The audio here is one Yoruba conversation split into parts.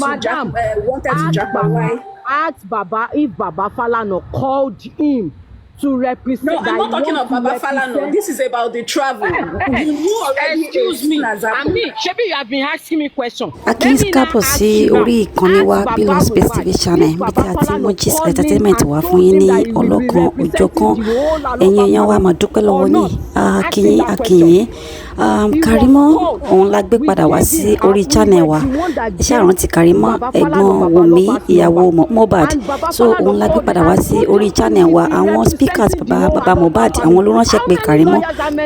Madam, wanted to jack why? Ask Baba if Baba Falana called him to represent. No, I'm not talking about Baba Falana. This is about the travel. You already excuse me. I mean, Shebi, you have been asking me questions. Akínyìn káàbọ̀ sí orí ìkànnì wa Pillow Space TV channel níbi tí a ti mú gist entertainment wá fún yín ní ọlọ́kan òjọ̀kan ẹ̀yin èèyàn wa mà dúpẹ́ lọ́wọ́ yín akínyìn Karimo òun la gbé padà wá sí orí channel wa iṣẹ́ àrántí Karimo ẹ̀gbọ́n Wunmi ìyàwó Mohbad so òun la gbé padà wá sí orí channel wa àwọn speakers Baba Mohbad àwọn ló ránṣẹ́ pé Karimo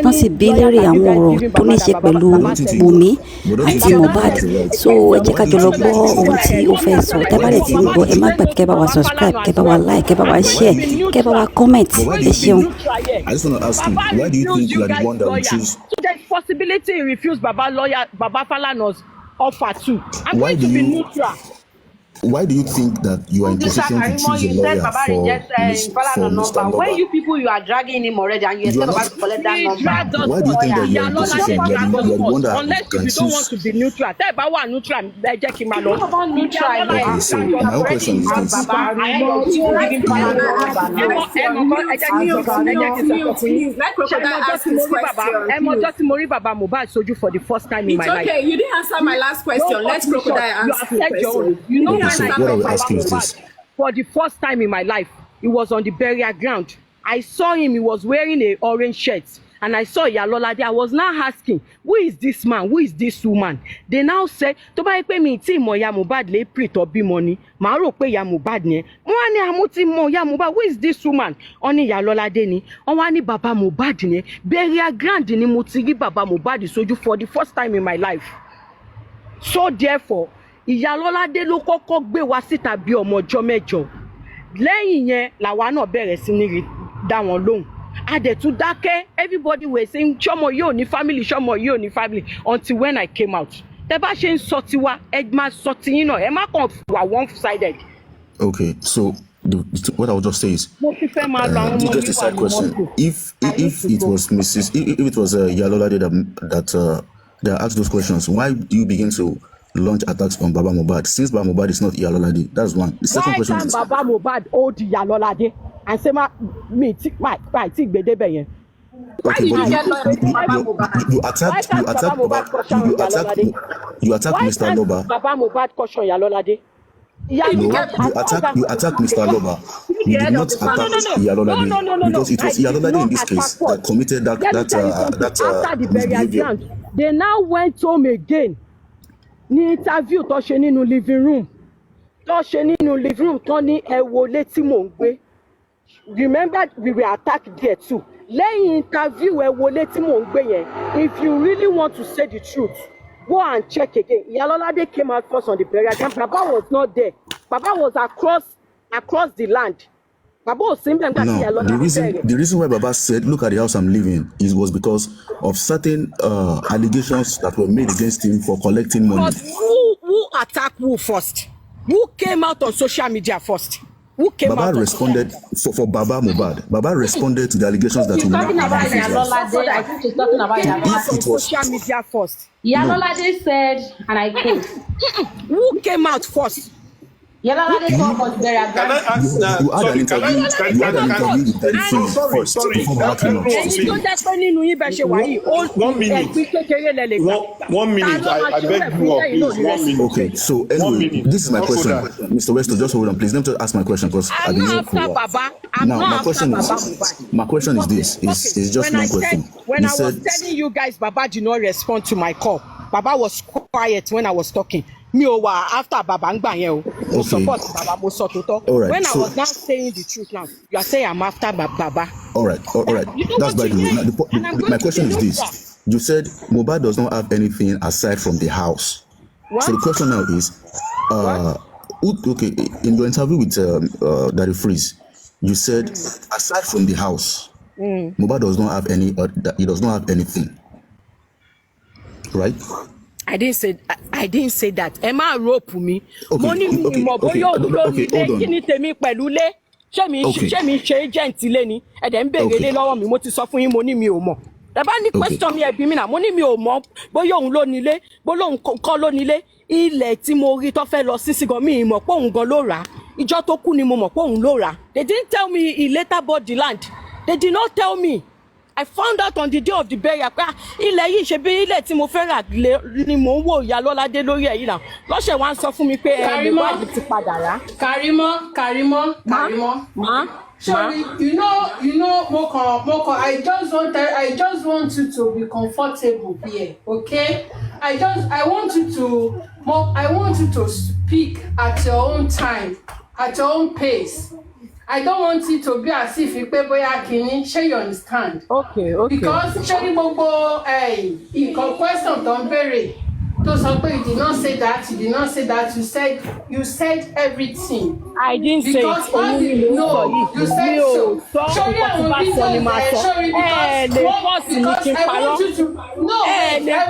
wọ́n sì bí léèrè àwọn ọ̀rọ̀ tó ní ṣe pẹ̀lú Wunmi àti Mohbad so ẹ jẹ́ ká jọ lọ gbọ́ ohun tí ó fẹ́ sọ tẹ́ bá lè ti ń gbọ́ ẹ má gbàgbé kẹ́ bá wa subscribe kẹ́ bá wa like kẹ́ bá wa share kẹ́ bá wa comment ẹ ṣeun. I just want to ask you, why do you think you are the one that will choose? So there's possibility he refused Baba Falana's offer too. I'm going to be neutral. Why do you think that you are in position to choose a lawyer for Mr. Loba? When you people you are dragging him already and you expect about to collect that number? Why do you think that you are in position? You are the one that unless can you don't want choose. to be neutral. Tell about one neutral. Okay, so my own question is this. Baba Mohbad soju for the first time in my life. Okay, you didn't answer my last question. Let's crocodile answer the question. You know, Okay, so what I will ask you is this. for the first time in my life, he was on the burial ground. I saw him, he was wearing a orange shirt. And I saw Iyalolade. I was now asking, who is this man? Who is this woman? They now said, tó bá yẹ pé mi tí mọ̀ Ìyá Mohbad lè pray to be money. Màá rò pé Ìyá Mohbad ni. Mo wá ní àmú tí mọ̀ Ìyá Mohbad. Who is this woman? Ó ní Iyalolade ni. Ó wá ní Baba Mohbad ni. Burial ground ni mo ti rí Baba Mohbad sójú for the first time in my life. So therefore, Iyalolade ló kọ́kọ́ gbé wa síta bí ọmọ ọjọ́ mẹ́jọ. Lẹ́yìn yẹn làwa náà bẹ̀rẹ̀ sí ní dá wọn lóhùn. Adẹ̀tún dákẹ́, everybody were saying ṣọmọ yóò ní family until when I came out. Tẹ́ bá ṣe ń sọ tiwa, ẹ máa sọ tiyín náà, ẹ má kàn wà one-sided. Okay, so what I will just say is, just a side question. If it was Iyalolade that asked those questions, why do you begin to launch attacks on Baba Mohbad? Since Baba Mohbad is not Iyalolade, that's one. The second question is, Baba Mohbad owed Iyalolade and say me take bedebe yen. okay, but you attacked Mr. Loba. Baba Mohbad caution Iyalolade. No, you attacked Mr. Loba. You did not attack Iyalolade because it was Iyalolade in this case that committed that misbehavior. They now went home again. Ní interview tó ṣe nínú living room. Tó ní ẹ wo létí mò ń gbé. Remember we were attacked there too. Lẹ́yìn interview ẹ wo létí mò ń gbé yẹn. If you really want to say the truth, go and check again. Iyalolade came out first on the burial ground. Baba was not there. Baba was across the land. Baba was simply the reason why Baba said, "Look at the house I'm living," was because of certain allegations that were made against him for collecting money. But who attacked who first? Who came out on social media first? Who came Baba out? responded for Baba Mohbad. Baba responded to the allegations that he made. I think she's talking about Iyalolade. Social media first. Iyalolade said, and I quote, who came out first? Iyalolade called for burial ground. You had an interview with them first before Baba came out. One minute. I beg you, please. 1 minute. Okay, so anyway, this is my question. Mr. Westo, just hold on, please. Let me just ask my question because I've been here for a while. Now, my question is this. It's just one question. When I was telling you guys, Baba did not respond to my call. Baba was quiet when I was talking. Me over after Baba ngba yen o support Baba mo so toto. When I was not saying the truth now, you are saying I'm after Baba. All right. That's by the way. My question is this. You said Mohbad does not have anything aside from the house. What? So the question now is, okay, in your interview with Daddy Freeze, you said aside from the house, Mohbad does not have he does not have anything. Right? I didn't say that. Emma rope me. Okay, hold on. Agent ni. E de nbere le lọ́wọ́ mi mo ti sọ fún yín mo ní mi ò mọ̀. Ẹ bá ní question mi ẹ bí mi náà mo ní mi ò mọ̀ bóyá òun ló nílé bóyá òun kọ́ ló nílé ilẹ̀ tí mo rí tó fẹ́ lọ sí gan mi mọ̀ pé òun gan ló rà ìjọ tó kú ni mo mọ̀ pé òun ló rà. They didn't tell me he later bought the land. They did not tell me. I found out on the day of the burial pé ilẹ̀ yìí ṣe bí ilẹ̀ tí mo fẹ́ rà ni mò ń wò ìyá Lọ́ládé lórí ẹ̀ yìí náà lọ́sẹ̀ wá ń sọ fún mi pé Mohbad ti padà rà. Karimo. Sorry, you know, Moko, I just want you to be comfortable here, okay? I want you to speak at your own time, at your own pace. I don't want it to be as if you pay boya kini. Share you understand? Okay. Because sharing gbogbo question don't vary. To somebody you did not say that. You said everything. I didn't say because you said so. Sorry, I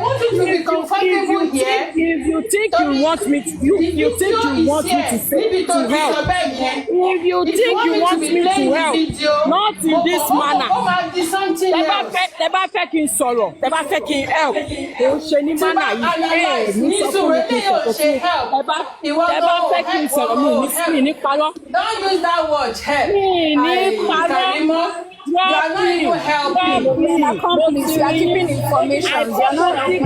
want you to be comfortable here. If you think you want me to say to help, if you think you want me to help, not in this manner. Tẹ́ bá fẹ́ kí n sọ̀rọ̀, tẹ́ bá fẹ́ kí n help, kò ṣe ní manner yìí. Mi sọ fún mi kí n sọ̀rọ̀ fún tẹ́ bá fẹ́ kí n sọ̀rọ̀ mi ní parọ́. Don't use that word help. Mi ní parọ́. You are not even helping. You are keeping information. You are not helping.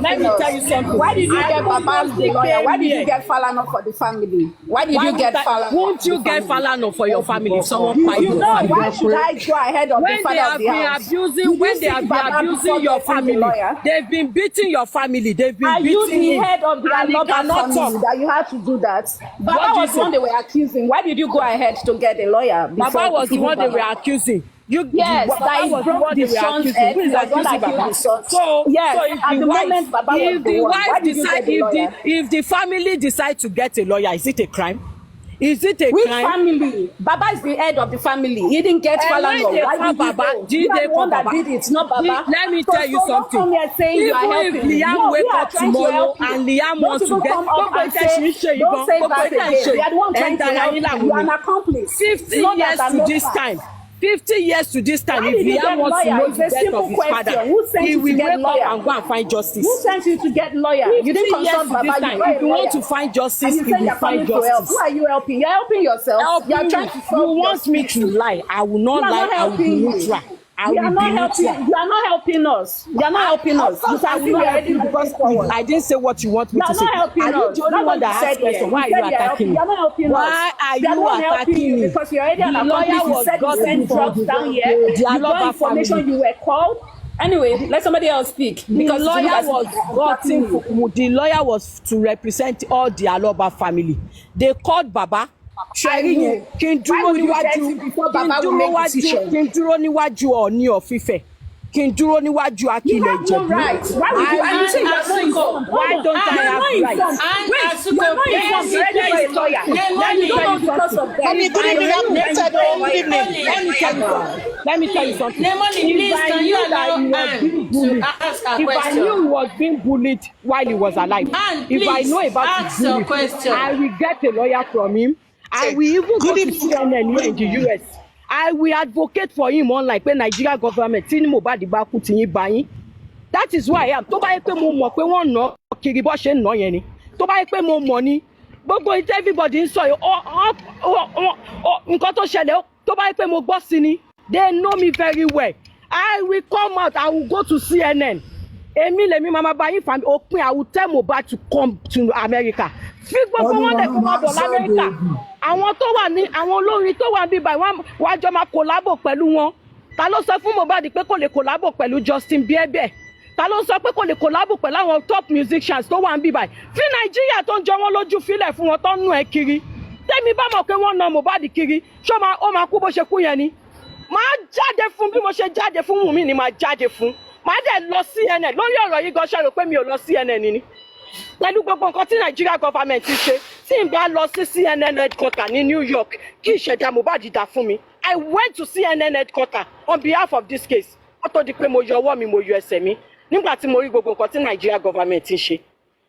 Let me tell you something. Why did you get Baba's lawyer? Why did you get Falana for the family? Why did you get Falana? Won't you get Falana for your family if someone fight your family? Why should I go ahead of the father of the house? When they have been abusing your family, they've been beating your family. They've been beating you. Are you the head of the Aloba family that you had to do that? Baba was the one they were accusing. Why did you go ahead to get a lawyer? Baba was the one they were accusing. Yes, that is broke the son's head. Who is accusing Baba? So yes, so at the moment, Baba was the one. Why did you get a lawyer? If the family decide to get a lawyer, is it a crime? Is it a Which crime? Family? Baba is the head of the family. He didn't get Falana. Why did Baba? You are the one that did it, not Baba. Let me tell you something. Even if Liam wake up tomorrow and Liam wants to get, don't say that again. They are the one trying to help you. You are an accomplice. 50 years to this time. 50 years to this time, if Liam wants to know the death of his father, he will wake up and go and find justice. Who sent you to get lawyer? You didn't consult Baba. If you want to find justice, you will find justice. Who are you helping? You're helping yourself. You're trying to you want me to lie? I will not lie. I will be neutral. You are not helping us. You are not helping us. I didn't say what you want me to say. Are you the only one that asked question? Why are you attacking me? Why are you attacking me? Because you're already an accomplice. You said you sent drugs down here. You got information. You were called. Anyway, let somebody else speak. Because the lawyer was to represent all the Aloba family. They called Baba. Ṣẹ́rí yẹn kí n dúró níwájú Ọọ̀ni of Ifẹ̀ kí n dúró níwájú Akilẹ̀ Ìjẹ̀bú. Why don't I have rights? Let me tell you something. If I knew he was being bullied while he was alive, if I know about the bullying, I will get a lawyer from him. I will even go to CNN here in the US. I will advocate for him unlike when Nigeria government tí Mohbad bá kú tí yín bá yín. That is why I am. Tó bá yẹ pé mo mọ̀ pé wọ́n nà kiri bó ṣe ń nà yẹn ni. Tó bá yẹ pé mo mọ̀ ni gbogbo it everybody ń sọ yìí nǹkan tó ṣẹlẹ̀ tó bá yẹ pé mo gbọ́ sí ni. They know me very well. I will come out. I will go to CNN. Èmi lèmi mama bá yín fàmí òpin. I will tell Mohbad to come to America. Fi gbogbo wọn lè kó wọn bọ̀ l'Amẹ́ríkà. Àwọn tó wà ní àwọn olórin tó wà níbí báyìí wọ́n jọ máa kòlábò pẹ̀lú wọn. Ta ló sọ fún Mohbad pé kò lè kòlábò pẹ̀lú Justin Bieber? Ta ló sọ pé kò lè kòlábò pẹ̀lú àwọn top musicians tó wà níbí báyìí? Fi Nàìjíríà tó ń jọ wọ́n lójú fílẹ̀ fún wọn tó ń nù ẹ́ kiri. Tẹ́mi bá mọ̀ pé wọ́n na Mohbad kiri, ṣó ó máa kú bó ṣe kú yẹn ni? Màá jáde fún bí mo ṣe jáde fún Wunmi ni màá jáde fún. Màá dẹ̀ lọ CNN lórí ọ̀rọ̀ yìí gan ṣe rò pé mi ò lọ CNN ni. Pẹ̀lú gbogbo nǹkan tí Nigeria government ti ṣe tí n bá lọ sí CNN headquarter ní New York kí ìṣẹ̀dá Mohbad dá fún mi. I went to CNN headquarter on behalf of this case. Ó tó di pé mo yọ ọwọ́ mi mo yọ ẹsẹ̀ mi nígbà tí mo rí gbogbo nǹkan tí Nigeria government ti ṣe.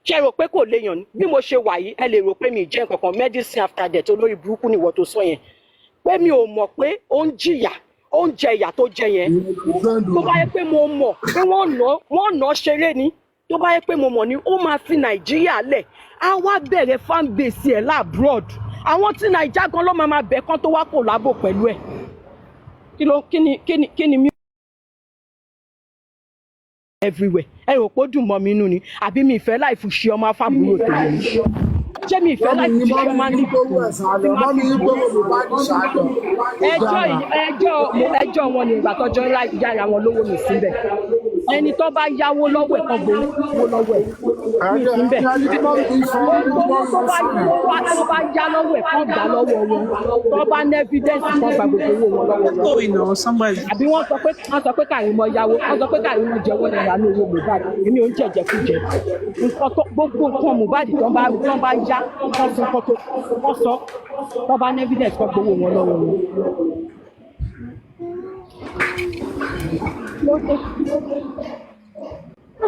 Ṣé rò pé kò léèyàn ni bí mo ṣe wà yìí ẹ lè rò pé mi jẹ́ nǹkan kan medicine after death olórí burúkú ni ìwọ tó sọ yẹn. Pé mi ò mọ̀ pé ó ń jìyà ó ń jẹ ìyà tó jẹ yẹn. Tó bá yẹ pé mo mọ̀ pé wọ́n nà ṣeré ni tó bá yẹ pé mo mọ̀ ní ó máa fi Nàìjíríà lẹ̀ á wá bẹ̀rẹ̀ fan base ẹ̀ láàbroad àwọn tí Nàìjíríà gan ló máa bẹ̀ kán tó wá collabo pẹ̀lú ẹ̀ kí ni mi everywhere ẹ rò pé ó dùn mọ́ mi inú ni àbí mi ìfẹ́ láì fún ṣe ọmọ afábúrò tèmi ṣé mi ìfẹ́ láì fún ṣe ọmọ ní ẹjọ́ wọn ni ìgbà tọ́jọ́ yára wọn lówó mi síbẹ̀ ẹni tó bá yáwó lọ́wọ́ ẹ̀ kan gbowó lọ́wọ́ ẹ̀ síbẹ̀ tó bá yá lọ́wọ́ ẹ̀ kan gbà lọ́wọ́ wọn tó bá ní evidence kan gba gbogbo owó wọn lọ́wọ́ wọn àbí wọ́n sọ pé Karimo yáwó wọ́n sọ pé Karimo jẹ́wọ́ náírà ní owó Mohbad èmi ò ń jẹ̀jẹ̀kújẹ gbogbo nǹkan Mohbad tó bá yá wọ́n sọ tó bá ní evidence kan gbowó wọn lọ́wọ́ wọn.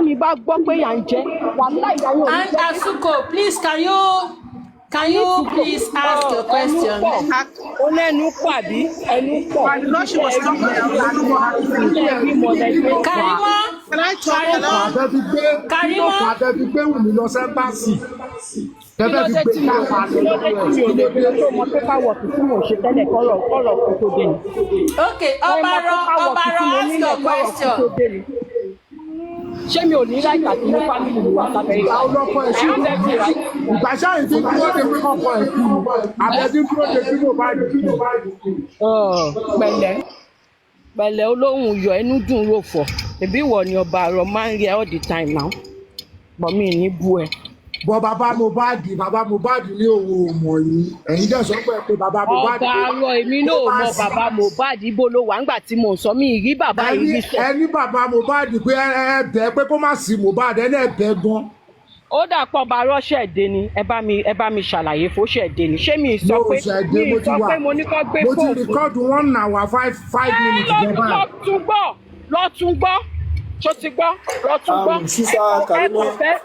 Mi bá gbọ́ pé yà ń jẹ́ wàhálà ìyàwó. And Asuko, please can you please ask your question? Ó lẹ́nu pàbí ẹnu pọ̀. Karimo. Wunmi lọ sẹ́ńbàsì. Kí ló dé tí mi ò lè fi tó mọ pépà wọ̀kì tí mò ń ṣe tẹ́lẹ̀ kọ́rọ̀ kó tó dé ni. Okay, Obaro, ask your question. Ṣé mi ò ní láìka tí mo fámìlì mi wá sábẹ́ ìgbà? Ìgbàṣà yìí ti dúró de pé ọkọ̀ ẹ̀ kú. Àbẹ̀dí dúró de kí Mohbad kú. Pẹ̀lẹ́ olóhùn yọ ẹnu dùn rò fọ̀. Ẹbí ìwọ ni ọba àrọ̀ máa ń rí ẹ all the time now. Bọ̀ mi ní bú ẹ. Bọ̀ bàbá Mohbad ní òun ò mọ̀ yìí. Ẹ̀yin dẹ̀ sọ pé bàbá Mohbad. Ọba àrọ̀ èmi náà mọ bàbá Mohbad ibo ló wà ńgbà tí mò ń sọ mí rí bàbá yìí rí sọ. Ẹni bàbá Mohbad pé ẹ bẹ̀ pé kó má sí Mohbad ẹ náà bẹ̀ gan. Ó dà pọ̀ bá rọ́ṣẹ̀ dé ni ẹ bá mi ṣàlàyé fóṣẹ̀ dé ni ṣé mi sọ pé mo ní kó gbé fóònù. Mo ti rìkọ́dù 1 hour 5 minutes jẹba. Lọ tún gbọ́ ṣó ti gbọ́ lọ tún gbọ́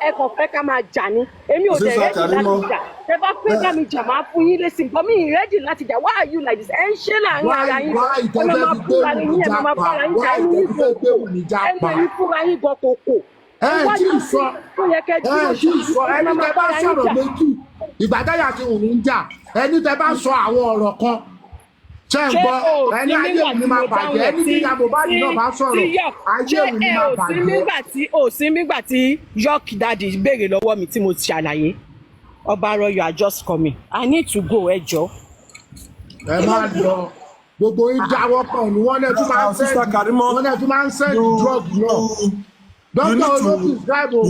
ẹ kàn fẹ́ ká máa jà ni èmi ò dẹ̀ rẹ́dì láti jà ẹ bá fẹ́ ká mi jà máa fún yín lésì nǹkan mi rẹ́dì láti jà why are you like this ẹ ń ṣe láàrin ara yín ẹ máa fúnra yín ẹ máa fúnra yín jà ẹnu yín kòkò ẹnu fúnra yín gan kòkò tí sọ ẹni tẹ bá sọ̀rọ̀ méjì ìgbà táyà ti Wunmi ń jà ẹni tẹ bá sọ àwọn ọ̀rọ̀ kan ṣé ń gbọ́ ẹni ayé Wunmi máa bàjẹ́ ẹni tí ìyá Mohbad náà bá sọ̀rọ̀ ayé Wunmi máa bàjẹ́. ò sí nígbà tí York Daddy béèrè lọ́wọ́ mi tí mo ti ṣàlàyé ọba arọ you are just coming I need to go ẹ jọ. ẹ máa lọ gbogbo ìjáwọ́ kan ni wọ́n náà tún máa ń sẹ́ẹ̀dì drug náà. Doctor Olókì drive o.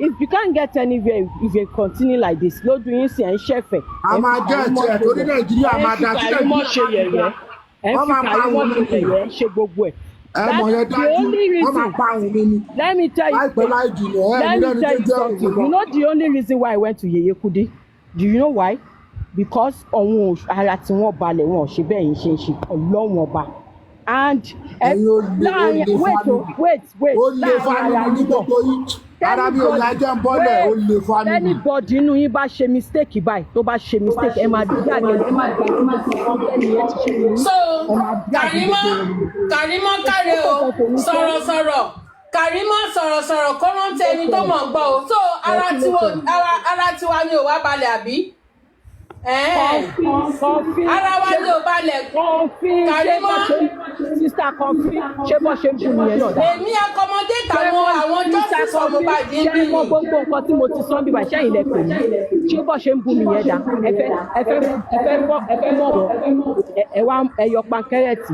If you can't get anywhere if you continue like this, lójú yín sí ẹ̀ ń ṣẹ̀fẹ̀. A máa jẹ́ ẹ̀jẹ̀ torí Nàìjíríà máa dá sí Nàìjíríà. Ẹ fi Karimo ṣe yẹ̀yẹ́ ṣe gbogbo ẹ̀. Ẹ mọ̀ yẹn dájú, wọ́n máa pa àwọn mi ni. Let me tell you something. You know the only reason why I went to Yeye Kudi? Do you know why? Because ọ̀hún ara tí wọ́n balẹ̀ wọn ò ṣe bẹ́ẹ̀ yín ṣe ń ṣe ọlọ́run ọba and láàrin wait láàrin ara yín bọ̀ ara mi ò yá jẹ́ ń bọ́lẹ̀ ó lè fa mi. anybody inú yín bá ṣe mistake báyìí tó bá ṣe mistake ẹ máa dúdú àgbẹ̀ ẹ máa gbà ẹ máa fi ọ̀gbẹ́ni ẹ ti ṣe nìyí. So Karimo káre o sọ̀rọ̀sọ̀rọ̀ Karimo sọ̀rọ̀sọ̀rọ̀ kó rántí ẹni tó mọ̀ gbọ́ o so ara tiwa ni ò wá balẹ̀ àbí. Ara wa ló balẹ̀ Karimo sísá kọfí ṣé bọ́ ṣe ń bù nìyẹn náà dá. Èmi akọmọdé àwọn justice ọmọ bàjẹ́ bí. ṣé mo gbogbo nǹkan tí mo ti sọ bí bàṣẹ́ yìí lẹ pè mí ṣé bọ́ ṣe ń bù nìyẹn dá ẹ fẹ́ mọ̀ wọ́ ẹ wá ẹyọ pankẹ́rẹ́tì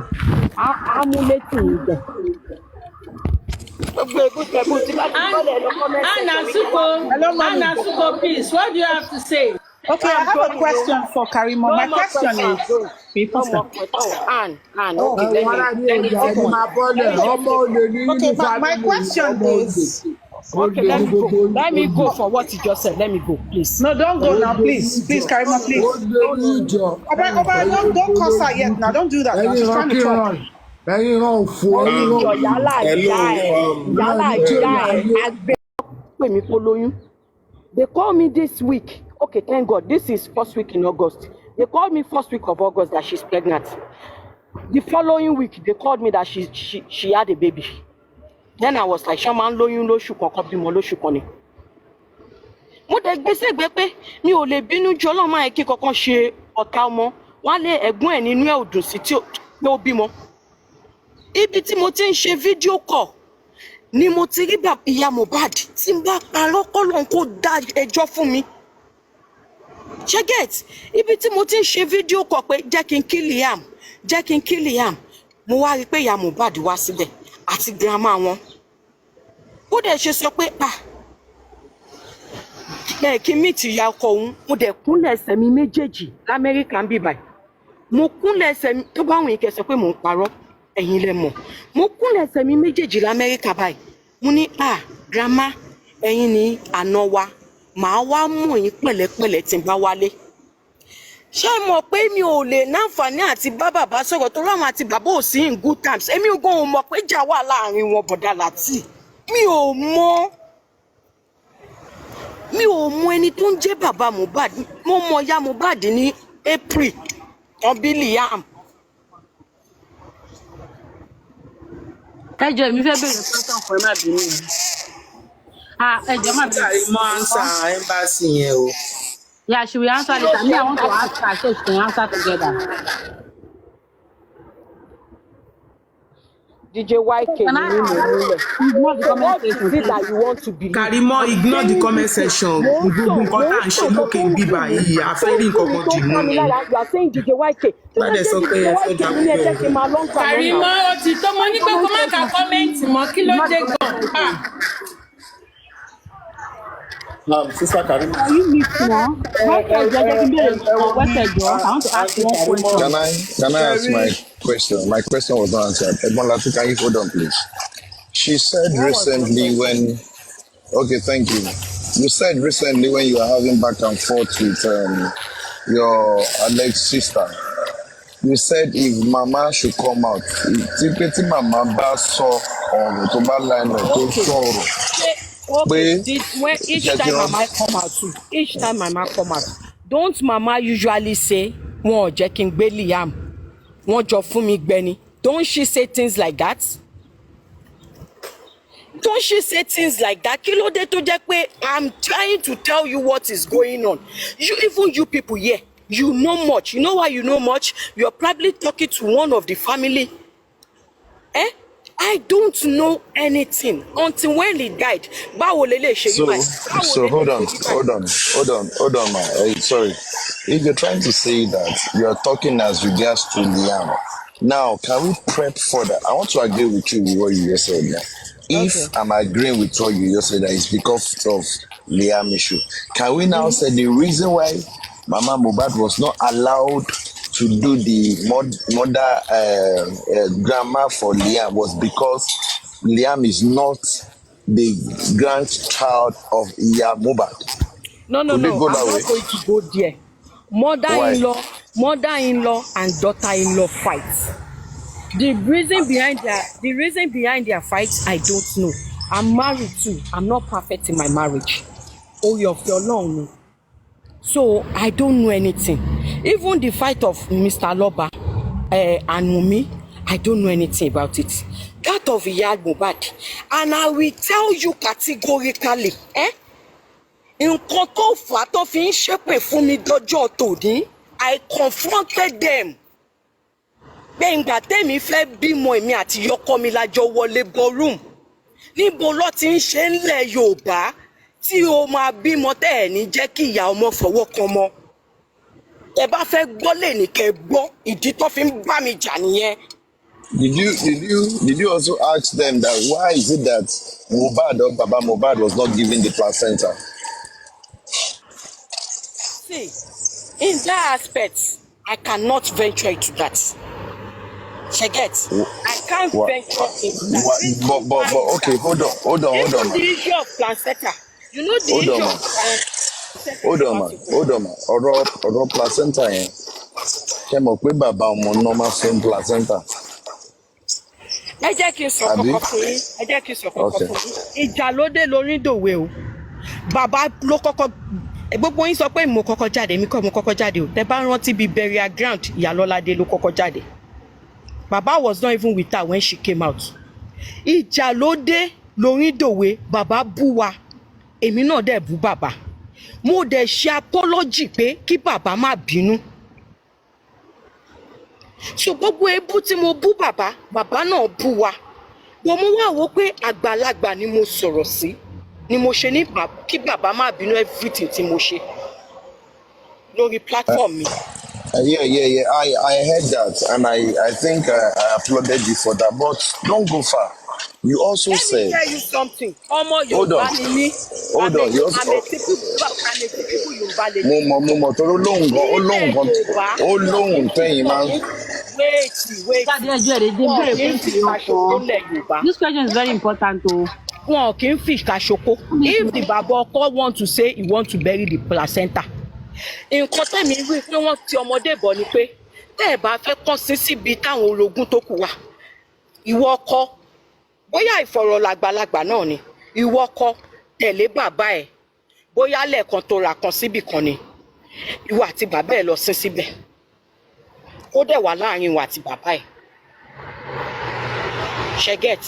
amúlétì ìgbẹ́. Anna Suko, please, what do you have to say? Okay, I have a question for Karimo. My question is, my question is. Okay, let me go for what you just said. Let me go, please. No, don't go now, please, Karimo, please. Don't curse her yet now. Don't do that. Now. She's trying to talk. They call me this week. Okay, thank God. This is first week in August. They called me first week of August that she's pregnant. The following week, they called me that she had a baby. Then I was like, Shaman lóyún lóṣù kan bímọ lóṣù kan ni. Mo dẹ̀ gbèsè gbé pé mi ò lè bínú jọ Ọlọ́run máa kí kankan ṣe ọ̀tá ọmọ. Wọ́n lé ẹ̀gbọ́n ẹ̀ nínú ẹ̀ ò dùn sí tí ó bímọ. Ibi tí mo ti ń ṣe fídíò call ni mo ti rí ìyá Mohbad tí ń bá parọ́ kọ́lọ́n kó dá ẹjọ́ fún mi. Ṣẹ́gẹ̀t ibi tí mo ti ń ṣe fídíò call pé jẹ́ kí n kí Liam mo wá rí pé ìyá Mohbad wá síbẹ̀ àti grandma wọn. Ó dẹ̀ ṣe sọ pé kí n meet ìyá ọkọ òun. Mo dẹ̀ kúnlẹ̀ ẹsẹ̀ mi méjèèjì l'Amẹ́ríkà ń bí báyìí. Mo kúnlẹ̀ ẹsẹ̀ mi tó bá wùn yín kẹ́ sọ pé mò ń parọ́ ẹ̀yin lẹ mọ̀. Mo kúnlẹ̀ ẹsẹ̀ mi méjèèjì l'Amẹ́ríkà báyìí. Mo ní grandma ẹ̀yin ni àna wa màá wá mú yín pẹ̀lẹ́pẹ̀lẹ́ tí n bá wálé. Ṣé mọ̀ pé mi ò lè náǹfààní àti bá bàbá sọ̀rọ̀ tó ráwọn àti bàbá ò sí in good times. Èmi ò gan mọ̀ pé jà wà láàrin wọn bọ̀dá Láti. Mi ò mọ̀ ẹni tó ń jẹ́ bàbá Mohbad. Mo mọ̀ ìyá Mohbad ní April ọbí Liam. Ẹjọ́ èmi fẹ́ bèrè pẹ́sàn fún ẹ má bínú. Ẹjọ́ má bínú. Karimo answer embassy yẹn o. Yeah, she will answer later. Me, I want to ask her so she can answer together. DJ YK, ignore the comment section. That you want to believe. Karimo, ignore the comment section. Gbogbo nǹkan tá à ń ṣe lókè ń bíbá yìí, a fẹ́ rí nǹkan kan dì mú ni. You are saying DJ YK. Bàdẹ̀ sọ pé ẹ fẹ́ jà púpọ̀. Karimo, ó ti tó mo ní pé kó má ka kọ́mẹ́ǹtì mọ́ kí ló dé gan. Sister Karimo. Are you missing now? What's I want to ask one question. Can I ask my question? My question was not answered. Edmond Latu, can you hold on, please? She said recently when... Okay, thank you. You said recently when you were having back and forth with your alleged sister, you said if Mama should come out, if Mama bá sọ ọ̀rọ̀ tó bá line up tó sọ̀rọ̀. Okay, each time Mama come out, don't Mama usually say, "Wọ́n jẹ́ kí n gbé Liam, wọ́n jọ fún mi gbé ni." Don't she say things like that? Don't she say things like that? Kí ló dé tó jẹ́ pé I'm trying to tell you what is going on. Even you people here, you know much. You know why you know much? You're probably talking to one of the family. I don't know anything until when he died. So hold on, ma. Sorry. If you're trying to say that you're talking as regards to Liam, now can we prep further? I want to agree with you with what you just said now. If I'm agreeing with what you just said, that it's because of Liam issue. Can we now say the reason why Mama Mohbad was not allowed to do the grandma for Liam was because Liam is not the grandchild of Iya Mohbad? No. I'm not going to go there. Mother-in-law and daughter-in-law fight. The reason behind their fight, I don't know. I'm married too. I'm not perfect in my marriage. You're long. So I don't know anything. Even the fight of Mr. Loba and Wunmi, I don't know anything about it. That of Iya Mohbad, and I will tell you categorically, nǹkan tó fà tó fi ń ṣépè fún mi dọjọ́ tòní, I confronted them. Pé ìgbà tẹ́mi fẹ́ bímọ èmi àti yọkọ mi lájọ wọlé ballroom. Níbo ló ti ń ṣe ńlẹ̀ Yorùbá tí o máa bímọ tẹ́ ẹ̀ ní jẹ́ kí ìyá ọmọ fọwọ́ kan mọ́. Ẹ bá fẹ́ gbọ́ lè ní kẹ́ gbọ́ ìdí tó fi ń bá mi jà nìyẹn. Did you also ask them that why is it that Mohbad or Baba Mohbad was not given the placenta? See, in that aspect, I cannot venture into that. I can't venture into that. But okay, hold on. Even the issue of placenta. You know the issue of hold on, ma. Ọ̀rọ̀ placenta yẹn. Ṣé mọ̀ pé bàbá ọmọ náà máa fún placenta? Ẹ jẹ́ kí n sọ kọ́kọ́ fún yín. Ìjà ló dé lórí dòwe o. Bàbá ló kọ́kọ́ gbogbo yín sọ pé mo kọ́kọ́ jáde, mi kọ́ mo kọ́kọ́ jáde o. Tẹ́ bá rántí bí burial ground Ìyálọ́ládé ló kọ́kọ́ jáde. Baba was not even with her when she came out. Ìjà ló dé lórí dòwe, bàbá bú wa, èmi náà dẹ̀ bú bàbá. Mo dẹ̀ ṣe apology pé kí bàbá má bínú. So gbogbo ebú tí mo bú bàbá, bàbá náà bú wa. Mo wá wò pé àgbàlagbà ni mo sọ̀rọ̀ sí, ni mo ṣe ní kí bàbá má bínú everything tí mo ṣe lórí platform mi. Yeah. I heard that, and I think I applauded you for that. But don't go far. You also said. Let me tell you something. Ọmọ Hold on. Yorùbá ni mí. Hold on. You also. Mo toro lóhùn gan. Ó lóhùn tẹ́yìn máa. Wait. This question is very important o. Wọn kì í fi ìka ṣoko. If the baba ọkọ want to say he want to bury the placenta, nǹkan tẹ́mi rí pé wọ́n ti ọmọdé bọ̀ ni pé tẹ́ ẹ̀ bá fẹ́ kàn sí síbi táwọn orogún tó kù wà, ìwọ ọkọ bóyá ìfọ̀rọ̀làgbàlagbà náà ni, ìwọ ọkọ tẹ̀lé bàbá ẹ̀ bóyá lẹ́ẹ̀kan tó ra kan síbì kan ni, ìwọ àti bàbá ẹ̀ lọ sí síbẹ̀, ó dẹ̀ wà láàrin ìwọ àti bàbá ẹ̀. Ṣẹ́gẹ̀t.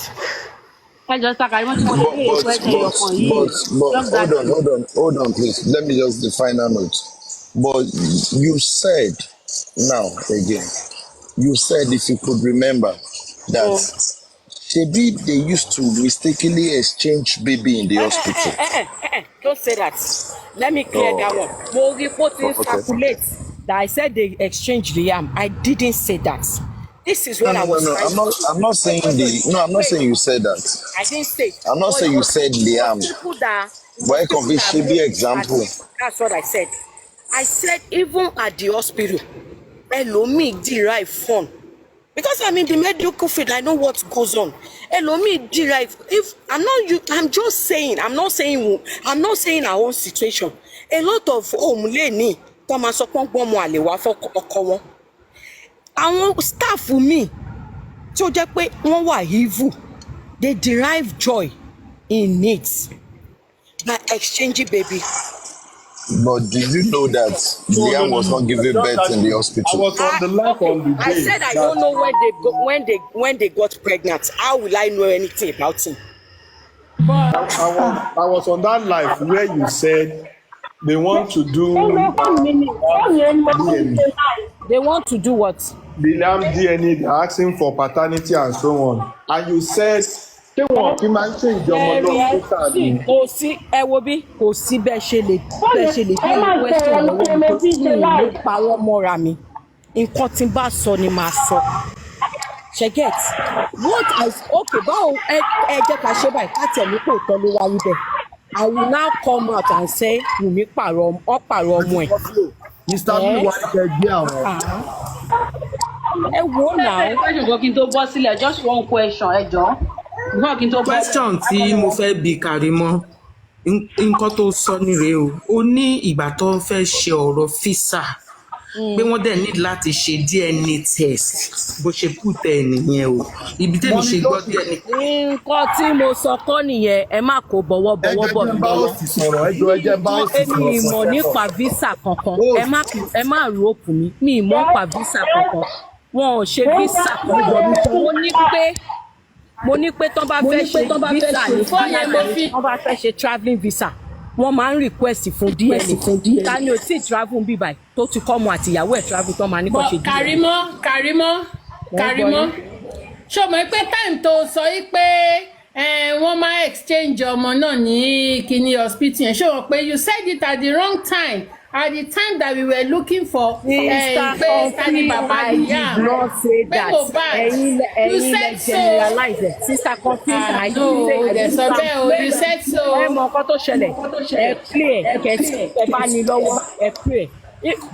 But hold on, please. Let me just the final note. But you said, now again, you said if you could remember that maybe they used to mistakenly exchange baby in the hospital. Don't say that. Let me clear that one. Mo reporting calculate that I said they exchanged the yam. I didn't say that. This is what I was trying to do. I'm not saying I'm not saying you said that. I didn't say. I'm not saying you said Liam. Why convince should be example? That's what I said. I said even at the hospital, Elomi derive fun. Because I'm in the medical field, I know what goes on. Elomi derive. If I'm not you, I'm just saying. I'm not saying our own situation. A lot of omuleni come so pon mo ale wa fo oko won. Àwọn staff mi tí ó jẹ́ pé wọ́n wà evil, they derive joy in it by exchanging baby. But did you know that Liam was not giving birth in the hospital? I was on the line on the day. I said I don't know when they got pregnant. How will I know anything about him? But I was on that live where you said they want to do DNA. They want to do what? The Liam DNA, they're asking for paternity and so on. And you said they want to mention your mother. Kò sí ẹ wo bí kò sí bẹ́ẹ̀ ṣe lè bí question lọ́wọ́ mi ló pa wọ́n mọ́ra mi. Nǹkan tí n bá sọ ni màá sọ. Ṣẹ́gẹ̀t. What I okay báwo ẹ jẹ́ ká ṣe báyìí ká tẹ̀lé pé òótọ́ ló wáyé bẹ́ẹ̀. I will now come out and say Wunmi pààrọ̀ ọmọ ẹ̀. Mr. B wà kẹgbẹ́ àwọn. Ẹ wo náà. Kí n tó bọ́ sílẹ̀, just one question ẹ jọ̀ọ́. Question tí mo fẹ́ bi Karimo, nǹkan tó sọ nírè o, ó ní ìgbà tó fẹ́ ṣe ọ̀rọ̀ físà pé wọ́n dẹ̀ need láti ṣe DNA test bó ṣe put ẹ̀ nìyẹn o, ibi tẹ́mi ṣe gbọ́ DNA. Nǹkan tí mo sọ kọ́ nìyẹn, ẹ má kó bọ̀wọ̀ bọ̀ mí lọ́wọ́. Èmi ìmọ̀ nípa visa kankan, ẹ má rope mi ìmọ̀ nípa visa kankan, wọn ò ṣe visa kankan. Mo ní pé tán bá fẹ́ ṣe visa ní Canada, tán bá fẹ́ ṣe travelling visa, wọ́n máa ń request fún DNA. Ta ni ò tí travel bí báyìí tó ti kọ́ ọmọ àti ìyàwó ẹ̀ travel tán máa ní kó ṣe DNA. Karimo ṣé o mọ̀ pé time tó sọ yìí pé wọ́n máa exchange ọmọ náà ní kíní hospital yẹn, ṣé o mọ̀ pé you said it at the wrong time. At the time that we were looking for Tani Baba Liam, you said so. Sister Coffee, I know. You said so.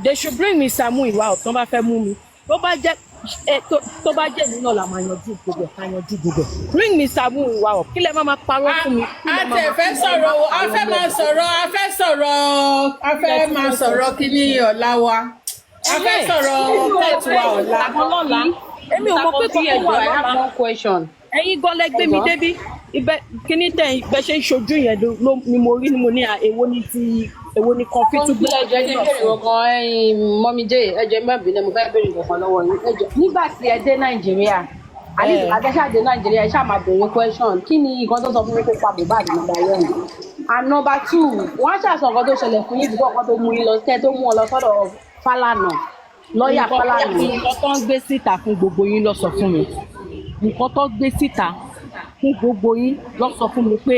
They should bring me Samu Iwa. Tó bá fẹ́ mú mi. Tó bá jẹ́ mi náà la máa yanjú gbogbo. Bring me Samu Iwa. Kí lẹ máa parọ́ fún mi. A fẹ́ sọ̀rọ̀ kíní ọ̀la wa. A fẹ́ sọ̀rọ̀ pẹ̀tù wa ọ̀la. Èmi ò mọ̀ pé kọ́kọ́ wà lọ́la. Ẹ̀yin gan lẹ gbé mi débí. Ibẹ̀ kíní tẹ̀ ibẹ̀ ṣe ń ṣojú yẹn ni mo rí ni mo ní èwo ní ti èwo ni kan fi tún gbé ẹjọ́ ẹjẹ béèrè kankan mọ́mí jẹ́ ẹjọ́ mẹ́bìnrin mo fẹ́ béèrè kankan lọ́wọ́ yín ẹjọ́ nígbà tí ẹ dé Nàìjíríà àdéṣà dé Nàìjíríà ẹ ṣáà máa béèrè question kí ni nǹkan tó sọ fún mi kó pa Mohbad number 1 and number 2 wọ́n á ṣàṣọ nǹkan tó ṣẹlẹ̀ fún yín bíkọ́ nǹkan tó mú yín lọ kẹ́ tó mú ọ lọ sọ́dọ̀ Fálànà lọ́ọ̀yà Fálànà. nǹkan tó ń gbé síta fún gbogbo yín ló sọ fún mi nǹkan tó gbé síta fún gbogbo yín ló sọ fún mi pé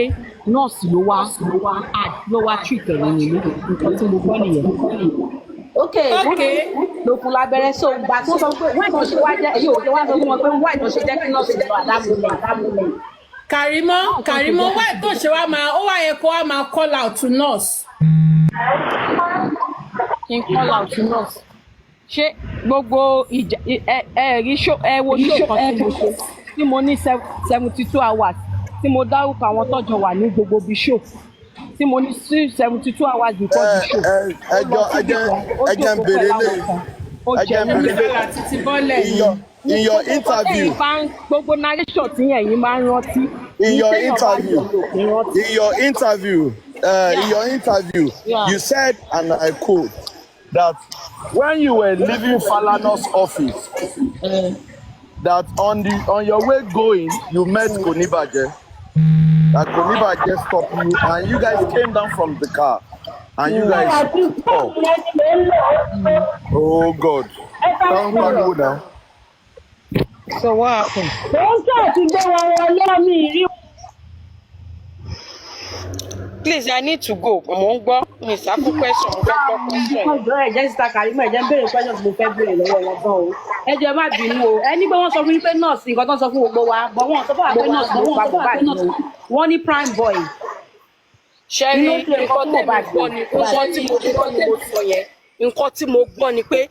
nọ́ọ̀sì ló wá treat ẹ̀rọ nílé nǹkan tí mo gbọ́ nìyẹn. ok lókun lábẹ́rẹ́ so gbà tó sọ pé wọ́n ìtàn ṣe wá jẹ́ èyí ò ṣe wá sọ fún wọn pé wọ́n ìtàn ṣe jẹ́ kí nọ́ọ̀sì lọ àdámúlẹ̀. Karimo why tó ṣe wá máa ó wá yẹ kó wá máa call out to nurse. kí n call out to nurse ṣé gbogbo ìjà ẹ̀rí ẹ wo ṣó kan tí mo ṣe tí mo ní 72 hours tí mo dárúkọ àwọn tọ́jọ wà ní gbogbo bí ṣó tí mo ní 72 hours before the show. ẹjẹ ń béèrè lè in your interview gbogbo narration tí ẹ̀yin máa ń rántí. in your interview you said, and I quote, that when you were leaving Falana's office, that on your way going, you met Konibaje. That Konibaje stopped you, and you guys came down from the car, and you guys oh, oh God, don't go now. So what happened? Please, I need to go. Mo ń gbọ́ mi ìsáfún question mo fẹ́ gbọ́ question. ọjọ́ ẹ̀jẹ̀ síta Karimo ẹ̀jẹ̀ ń béèrè question tí mo fẹ́ béèrè lọ́wọ́ wọn gan o. ẹ̀jẹ̀ má bínú o ẹni pé wọ́n sọ fún mi pé nọ́ọ̀sì nǹkan tó ń sọ fún gbogbo wa bọ̀ wọ́n sọ fún wa pé nọ́ọ̀sì ló pa Mohbad ni o wọ́n ní prime boy. ṣẹ́rí nǹkan tí mo gbọ́ ni pé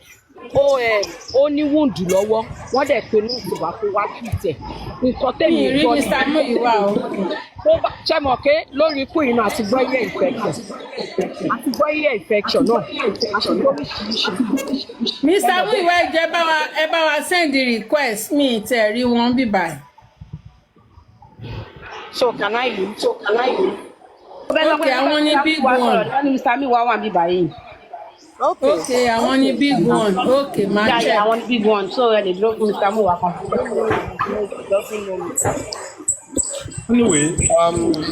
ó ní wúndù lọ́wọ́ wọ́n dẹ̀ pé nọ́ọ̀sì wá pé wá tìtẹ̀ nǹkan tẹ̀mí gbọ́ ni ṣe mọ̀ pé lórí ikú iná àti gbọ́ iye infection náà àti lóríṣiríṣi. Mr. Muiwa ẹ bá wa send the request mi tẹ̀ rí wọn bí báyìí. So can I leave? Okay, àwọn ní big one. Mr. Muiwa wà bí báyìí. Okay, àwọn ní big one. Okay, máa check. Àwọn ní big one so ẹ lè dúró fún Mr. Muiwa kan. Anyway,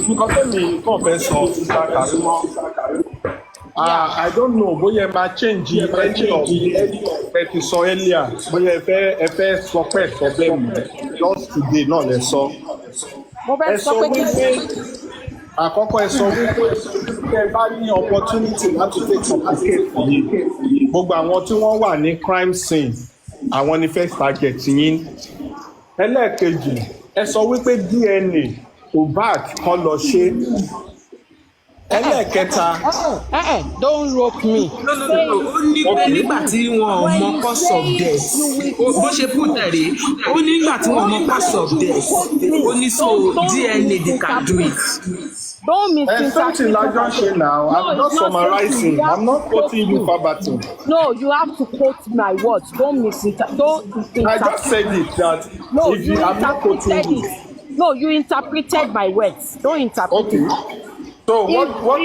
nǹkan tẹ́mi kàn fẹ́ sọ síta Karimo. I don't know bóyá ẹ máa change any of ẹ ti sọ earlier bóyá ẹ fẹ́ sọ pé sọ bẹ́ẹ̀ mọ́ just today náà lẹ sọ. Ẹ sọ wípé àkọ́kọ́ ẹ sọ wípé ẹ bá ní opportunity láti take certificate for yín gbogbo àwọn tí wọ́n wà ní crime scene àwọn ni first target yín. Ẹlẹ́ẹ̀kejì ẹ sọ wípé DNA Mohbad kan lọ ṣe. Ẹlẹ́ẹ̀kẹta. Don't rope me. No. Ó ní pé nígbà tí wọn ò mọ cause of death bó ṣe put ẹ̀rí ó ní nígbà tí wọn ò mọ cause of death ó ní so DNA they can do it. Don't misinterpret. Something like that now. I'm not summarizing. I'm not quoting you verbatim. No, you have to quote my words. Don't misinterpret. I just said it that no, if you are not quoting you. No, you interpreted my words. Don't interpret it. So what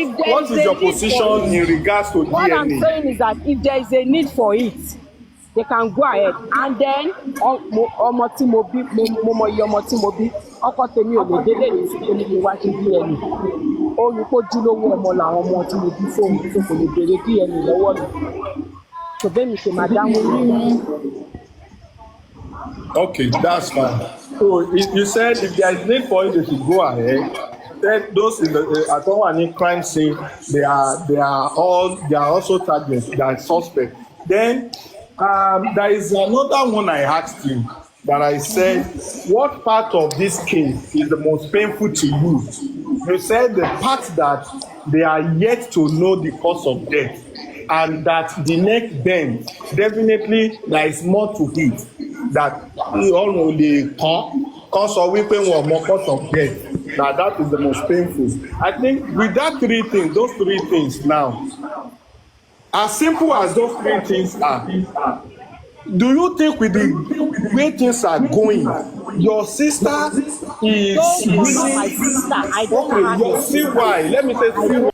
is your position in regards to DNA? What I'm saying is that if there is a need for it, they can go ahead and then ọmọ tí mo bí mo mọ iye ọmọ tí mo bí ọkọ tèmi ò lè délé ní sípò níbi wá sí DNA olùkójúlówó ọmọ làwọn ọmọ tí mo bí fóònù tó kò lè béèrè DNA lọ́wọ́ mi kò bẹ́ẹ̀ mi ṣe máa dáhùn nínú. Okay, that's fine. So you said if there is need for it, they should go ahead. Then those in the Atowani crime scene, they are also targets, they are suspects. Then there is another one I asked you that I said, what part of this case is the most painful to you? You said the part that they are yet to know the cause of death, and that the next bend definitely there is more to it. That all the cause of weeping or more cause of death. That is the most painful. I think with those three things now, as simple as those three things are, do you think with the way things are going, your sister is my sister? I don't okay, see why. Let me say see why.